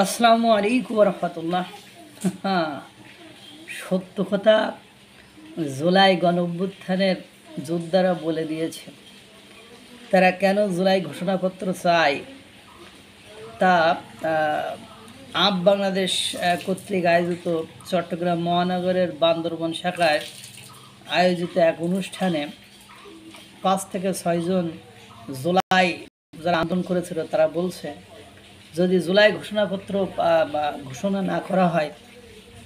আসসালামু আলাইকুম রহমতুল্লাহ। হ্যাঁ, সত্য কথা, জুলাই গণঅভ্যুত্থানের যোদ্ধারা বলে দিয়েছে তারা কেন জুলাই ঘোষণাপত্র চায়। তা আপ বাংলাদেশ কর্তৃক আয়োজিত চট্টগ্রাম মহানগরের বান্দরবন শাখায় আয়োজিত এক অনুষ্ঠানে 5 থেকে 6 জন জুলাই যারা আন্দোলন করেছিল তারা বলছে, যদি জুলাই ঘোষণাপত্র ঘোষণা না করা হয়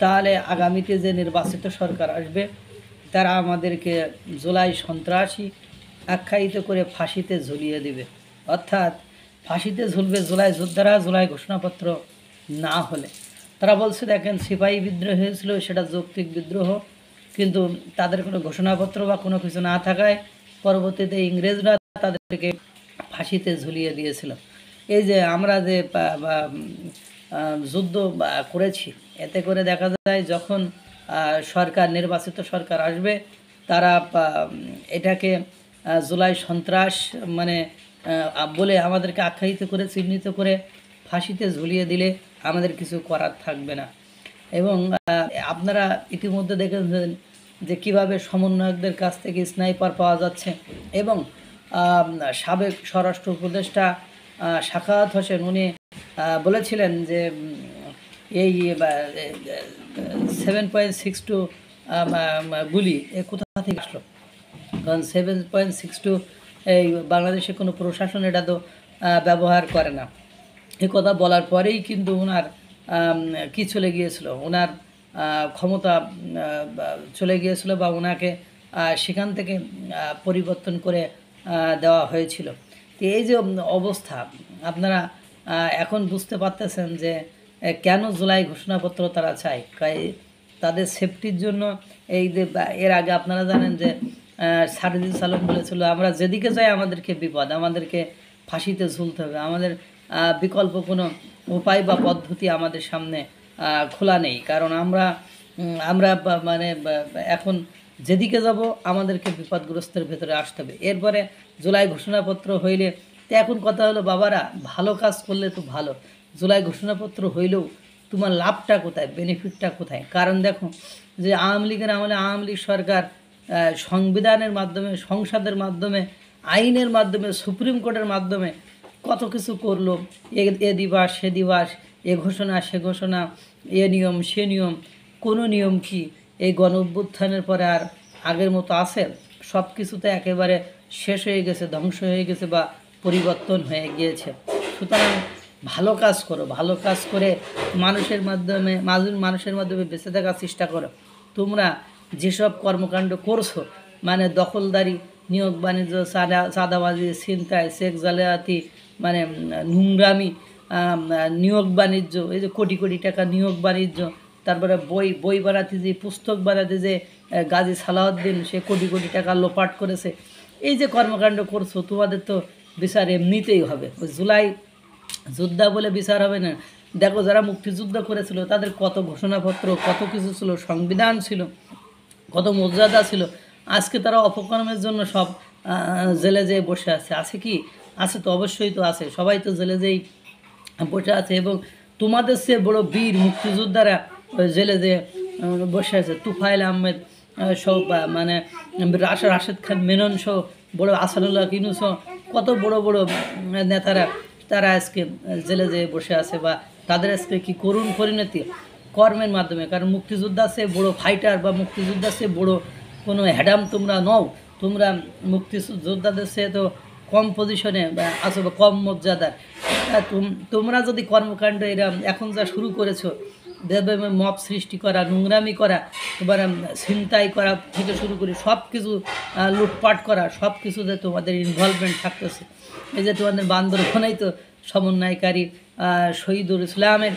তাহলে আগামীতে যে নির্বাচিত সরকার আসবে তারা আমাদেরকে জুলাই সন্ত্রাসী আখ্যায়িত করে ফাঁসিতে ঝুলিয়ে দিবে। অর্থাৎ ফাঁসিতে ঝুলবে জুলাই যোদ্ধারা জুলাই ঘোষণাপত্র না হলে। তারা বলছে, দেখেন, সিপাহী বিদ্রোহ হয়েছিল, সেটা যৌক্তিক বিদ্রোহ, কিন্তু তাদের কোনো ঘোষণাপত্র বা কোনো কিছু না থাকায় পরবর্তীতে ইংরেজরা তাদেরকে ফাঁসিতে ঝুলিয়ে দিয়েছিল। এই যে আমরা যে যুদ্ধ করেছি, এতে করে দেখা যায় যখন সরকার নির্বাচিত সরকার আসবে তারা এটাকে জুলাই সন্ত্রাস মানে বলে আমাদেরকে আখ্যায়িত করে চিহ্নিত করে ফাঁসিতে ঝুলিয়ে দিলে আমাদের কিছু করার থাকবে না। এবং আপনারা ইতিমধ্যে দেখেছেন যে কীভাবে সমন্বয়কদের কাছ থেকে স্নাইপার পাওয়া যাচ্ছে। এবং সাবেক স্বরাষ্ট্র উপদেষ্টা সাখাওয়াত হোসেন উনি বলেছিলেন যে এই 7.62 গুলি কোথা থেকে আসলো, কারণ 7.62 এই বাংলাদেশে কোনো প্রশাসন এটা তো ব্যবহার করে না। এ কথা বলার পরেই কিন্তু ওনার কি চলে গিয়েছিল, ওনার ক্ষমতা চলে গিয়েছিল বা ওনাকে সেখান থেকে পরিবর্তন করে দেওয়া হয়েছিল। তো এই যে অবস্থা, আপনারা এখন বুঝতে পারতেছেন যে কেন জুলাই ঘোষণাপত্র তারা চায়। তাদের সেফটির জন্য। এই যে এর আগে আপনারা জানেন যে সারজিস আলম বলেছিল, আমরা যেদিকে যাই আমাদেরকে বিপদ, আমাদেরকে ফাঁসিতে ঝুলতে হবে, আমাদের বিকল্প কোনো উপায় বা পদ্ধতি আমাদের সামনে খোলা নেই, কারণ আমরা মানে এখন যেদিকে যাব আমাদেরকে বিপদগ্রস্তের ভেতরে আসতে হবে। এরপরে জুলাই ঘোষণাপত্র হইলে, তো এখন কথা হলো, বাবারা, ভালো কাজ করলে তো ভালো, জুলাই ঘোষণাপত্র হইলেও তোমার লাভটা কোথায়, বেনিফিটটা কোথায়? কারণ দেখো যে আওয়ামী লীগের আমলে আওয়ামী লীগ সরকার সংবিধানের মাধ্যমে, সংসদের মাধ্যমে, আইনের মাধ্যমে, সুপ্রিম কোর্টের মাধ্যমে কত কিছু করলো। এ দিবস সে দিবস, এ ঘোষণা সে ঘোষণা, এ নিয়ম সে নিয়ম। কোনো নিয়ম কি এই গণ অভ্যুত্থানের পরে আর আগের মতো আছে? সব কিছুতে একেবারে শেষ হয়ে গেছে, ধ্বংস হয়ে গেছে বা পরিবর্তন হয়ে গিয়েছে। সুতরাং ভালো কাজ করো, ভালো কাজ করে মানুষের মাধ্যমে বেঁচে থাকার চেষ্টা করো। তোমরা যেসব কর্মকাণ্ড করছো, মানে দখলদারি, নিয়োগ বাণিজ্য, চাঁদাবাজি, ছিনতাই, সেক্স জালিয়াতি, মানে নোংরামি, নিয়োগ বাণিজ্য, এই যে কোটি কোটি টাকা নিয়োগ বাণিজ্য, তারপরে বই বানাতে যে, পুস্তক বানাতে যে গাজী সালাউদ্দিন সে কোটি কোটি টাকা লোপাট করেছে। এই যে কর্মকাণ্ড করছো, তোমাদের তো বিচার এমনিতেই হবে। ওই জুলাই যোদ্ধা বলে বিচার হবে না। দেখো, যারা মুক্তিযুদ্ধ করেছিল তাদের কত ঘোষণাপত্র, কত কিছু ছিল, সংবিধান ছিল, কত মর্যাদা ছিল। আজকে তারা অপকর্মের জন্য সব জেলে যেয়ে বসে আছে কি? আছে তো, অবশ্যই তো আছে, সবাই তো জেলে যেয়েই বসে আছে। এবং তোমাদের সে বড় বীর মুক্তিযোদ্ধারা জেলে যেয়ে বসে আছে। তুফাইল আহমেদ সহ, মানে রাশেদ খান মেনন সহ, বড় আসাদুল্লাহ কিনু সহ কত বড় বড় নেতারা তারা আজকে জেলে যেয়ে বসে আছে। বা তাদের আজকে কি করুণ পরিণতি, কর্মের মাধ্যমে। কারণ মুক্তিযোদ্ধা সে বড় ফাইটার বা মুক্তিযোদ্ধা সে বড় কোনো হ্যাডাম তোমরা নও। তোমরা মুক্তিযোদ্ধাদের সে তো কম পজিশনে বা আসো, বা কম মর্যাদার। তোমরা যদি কর্মকাণ্ড এরা এখন যা শুরু করেছো, দেবে মব সৃষ্টি করা, নোংরামি করা, তোমার ছিনতাই করা থেকে শুরু করে সব কিছু, লুটপাট করা, সব কিছুতে তোমাদের ইনভলভমেন্ট থাকতেছে। এই যে তোমাদের বান্দরবনেই তো সমন্বয়কারী শহীদুল ইসলামের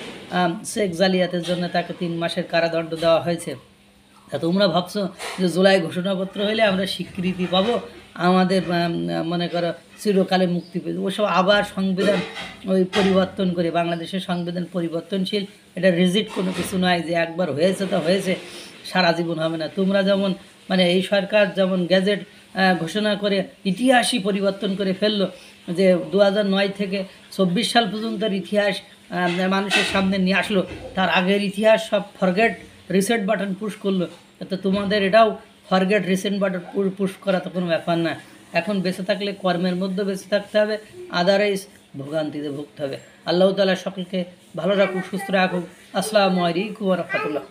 শেখ জালিয়াতের জন্য তাকে 3 মাসের কারাদণ্ড দেওয়া হয়েছে। তা তোমরা ভাবছো যে জুলাই ঘোষণাপত্র হলে আমরা স্বীকৃতি পাবো, আমাদের মনে করো চিরকালে মুক্তি পেয়ে ওসব। আবার সংবিধান ওই পরিবর্তন করে, বাংলাদেশের সংবিধান পরিবর্তনশীল, এটা রিজিট কোনো কিছু নয় যে একবার হয়েছে তো হয়েছে, সারা জীবন হবে না। তোমরা যেমন, মানে এই সরকার যেমন গ্যাজেট ঘোষণা করে ইতিহাসই পরিবর্তন করে ফেললো, যে 2009 থেকে 24 সাল পর্যন্তর ইতিহাস মানুষের সামনে নিয়ে আসলো, তার আগের ইতিহাস সব ফরগেট রিসেট বাটন পুশ করলো। তো তোমাদের এটাও ফরগেট রিসেট বাটন পুশ করা তো কোনো ব্যাপার না। এখন বেঁচে থাকলে কর্মের মধ্যে বেঁচে থাকতে হবে, আদারওয়াইজ ভোগান্তিতে ভুগতে হবে। আল্লাহ তাআলা সকলকে ভালো রাখুক, সুস্থ রাখুক। আসসালামু আলাইকুম ওয়া রাহমাতুল্লাহ।